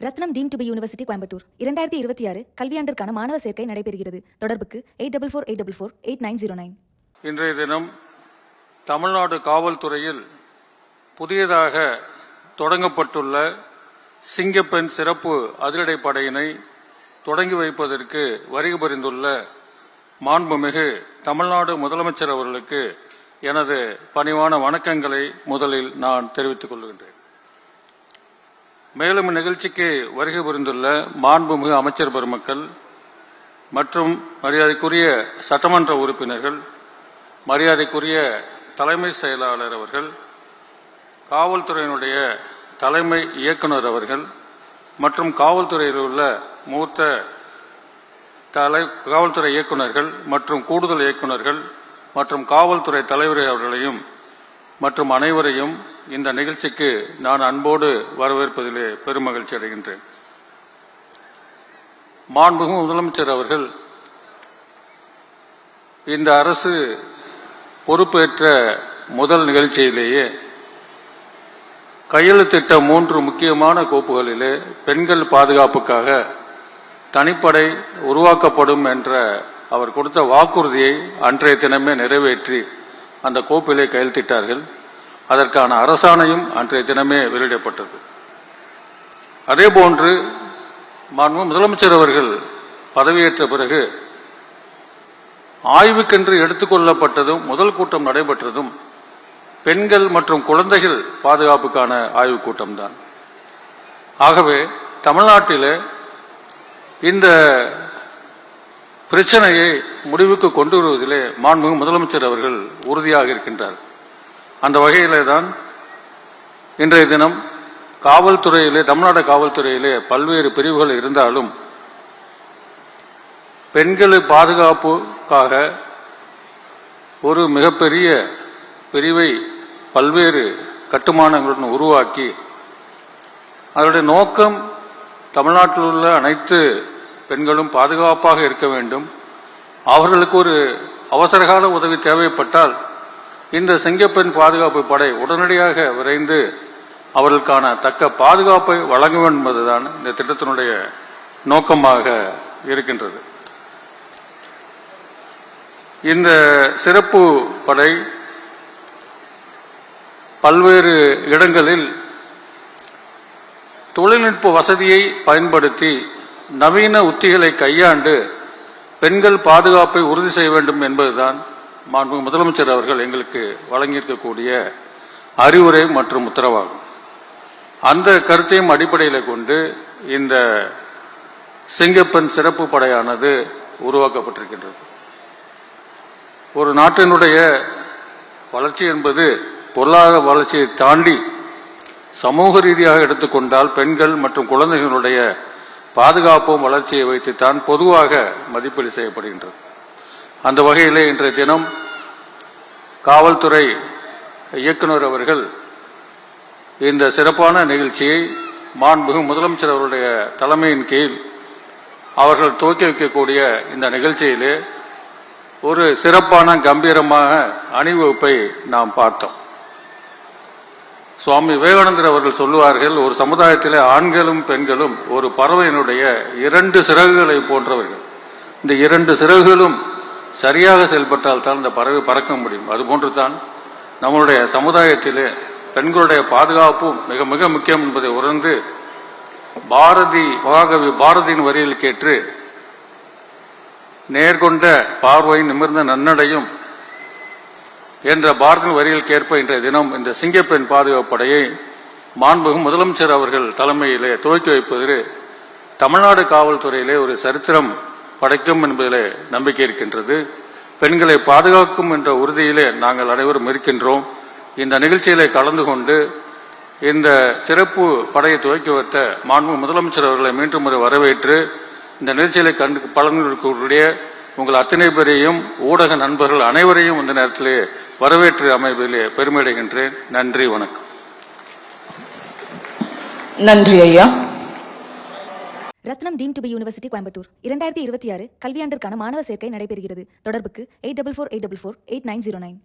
Ratnam team to be university Coimbatore 2026 கல்வியாண்டிற்கான மாணவர் சேர்க்கை நடைபெறுகிறது. தொடர்புக்கு 8448448909. இன்றைய தினம் தமிழ்நாடு காவல்துறையில் புதியதாக தொடங்கப்பட்டுள்ள சிங்கப்பெண் சிறப்பு அதிரடிப்படையினை தொடங்கி வைப்பதற்கு வருகை புரிந்துள்ள மாண்புமிகு தமிழ்நாடு முதலமைச்சர் அவர்களுக்கு எனது பணிவான வணக்கங்களை முதலில் நான் தெரிவித்துக் கொள்கின்றேன். மேலும் நிகழ்ச்சிக்கு வருகை புரிந்துள்ள மாண்புமிகு அமைச்சர் பெருமக்கள் மற்றும் மரியாதைக்குரிய சட்டமன்ற உறுப்பினர்கள், மரியாதைக்குரிய தலைமை செயலாளர் அவர்கள், காவல்துறையினுடைய தலைமை இயக்குநர் அவர்கள் மற்றும் காவல்துறையில் உள்ள மூத்த காவல்துறை இயக்குநர்கள் மற்றும் கூடுதல் இயக்குநர்கள் மற்றும் காவல்துறை தலைவர் அவர்களையும் மற்றும் அனைவரையும் இந்த நிகழ்ச்சிக்கு நான் அன்போடு வரவேற்பதிலே பெருமகிழ்ச்சி அடைகின்றேன். மாண்புமிகு முதலமைச்சர் அவர்கள் இந்த அரசு பொறுப்பேற்ற முதல் நிகழ்ச்சியிலேயே கையெழுத்திட்ட 3 முக்கியமான கோப்புகளிலே பெண்கள் பாதுகாப்புக்காக தனிப்படை உருவாக்கப்படும் என்ற அவர் கொடுத்த வாக்குறுதியை அன்றைய தினமே நிறைவேற்றி அந்த கோப்பிலே கையெழுத்திட்டார்கள். அதற்கான அரசாணையும் அன்றைய தினமே வெளியிடப்பட்டது. அதேபோன்று முதலமைச்சர் அவர்கள் பதவியேற்ற பிறகு ஆய்வுக்கென்று எடுத்துக்கொள்ளப்பட்டதும் முதல் கூட்டம் நடைபெற்றதும் பெண்கள் மற்றும் குழந்தைகள் பாதுகாப்புக்கான ஆய்வுக் கூட்டம்தான். ஆகவே தமிழ்நாட்டிலே இந்த பிரச்சனையை முடிவுக்கு கொண்டு வருவதிலே மாண்புமிகு முதலமைச்சர் அவர்கள் உறுதியாக இருக்கின்றார். அந்த வகையிலே தான் இன்றைய தினம் காவல்துறையிலே, தமிழ்நாடு காவல்துறையிலே பல்வேறு பிரிவுகள் இருந்தாலும் பெண்கள் பாதுகாப்புக்காக ஒரு மிகப்பெரிய பிரிவை பல்வேறு கட்டுமானங்களுடன் உருவாக்கி அதனுடைய நோக்கம் தமிழ்நாட்டில் உள்ள அனைத்து பெண்களும் பாதுகாப்பாக இருக்க வேண்டும். அவர்களுக்கு ஒரு அவசரகால உதவி தேவைப்பட்டால் இந்த சிங்கப்பெண் பாதுகாப்பு படை உடனடியாக விரைந்து அவர்களுக்கான தக்க பாதுகாப்பை வழங்க வேண்டும் என்பதுதான் இந்த திட்டத்தினுடைய நோக்கமாக இருக்கின்றது. இந்த சிறப்பு படை பல்வேறு இடங்களில் தொழில்நுட்ப வசதியை பயன்படுத்தி நவீன உத்திகளை கையாண்டு பெண்கள் பாதுகாப்பை உறுதி செய்ய வேண்டும் என்பதுதான் மாண்புமிகு முதலமைச்சர் அவர்கள் எங்களுக்கு வழங்கியிருக்கக்கூடிய அறிவுரை மற்றும் உத்தரவாகும். அந்த கருத்தையும் அடிப்படையில் கொண்டு இந்த சிங்கப்பெண் சிறப்பு படையானது உருவாக்கப்பட்டிருக்கின்றது. ஒரு நாட்டினுடைய வளர்ச்சி என்பது பொருளாதார வளர்ச்சியை தாண்டி சமூக ரீதியாக எடுத்துக்கொண்டால் பெண்கள் மற்றும் குழந்தைகளுடைய பாதுகாப்பும் வளர்ச்சியை வைத்துத்தான் பொதுவாக மதிப்பீடு செய்யப்படுகின்றது. அந்த வகையிலே இன்றைய தினம் காவல்துறை இயக்குநர் அவர்கள் இந்த சிறப்பான நிகழ்ச்சியை மாண்புமிகு முதலமைச்சர் அவருடைய தலைமையின் கீழ் அவர்கள் துவக்கி வைக்கக்கூடிய இந்த நிகழ்ச்சியிலே ஒரு சிறப்பான கம்பீரமாக அணிவகுப்பை நாம் பார்த்தோம். சுவாமி விவேகானந்தர் அவர்கள் சொல்லுவார்கள், ஒரு சமுதாயத்திலே ஆண்களும் பெண்களும் ஒரு பறவையினுடைய 2 சிறகுகளை போன்றவர்கள். இந்த 2 சிறகுகளும் சரியாக செயல்பட்டால் தான் இந்த பறவை பறக்க முடியும். அதுபோன்று தான் நம்முடைய சமுதாயத்திலே பெண்களுடைய பாதுகாப்பும் மிக மிக முக்கியம் என்பதை உணர்ந்து மகாகவி பாரதியின் வரியில் கேட்டு நேர்கொண்ட பார்வை நிமிர்ந்த நன்னடையும் என்ற பாரதியின் வரியில் கேட்ப இன்றைய தினம் இந்த சிங்கப்பெண் பாதுகாப்பு படையை மாண்புமிகு முதலமைச்சர் அவர்கள் தலைமையிலே துவக்கி வைப்பது தமிழ்நாடு காவல்துறையிலே ஒரு சரித்திரம் படைக்கும் என்பதிலே நம்பிக்கை இருக்கின்றது. பெண்களை பாதுகாக்கும் என்ற உறுதியிலே நாங்கள் அனைவரும் இருக்கின்றோம். இந்த நிகழ்ச்சியிலே கலந்து கொண்டு இந்த சிறப்பு படையை துவக்கி வைத்த மாண்புமிகு முதலமைச்சர் அவர்களை மீண்டும் முறை வரவேற்று இந்த நிகழ்ச்சியிலே பலன்களுடைய உங்கள் அத்தனை பேரையும் ஊடக நண்பர்கள் அனைவரையும் இந்த நேரத்திலே வரவேற்று அமைப்பிலே பெருமையடைகின்றேன். நன்றி, வணக்கம். நன்றி ஐயா. Rathnam team to be university Coimbatore 2026 கல்வியாண்டிற்கான மாணவர் சேர்க்கை நடைபெறுகிறது. தொடர்புக்கு 8448448909.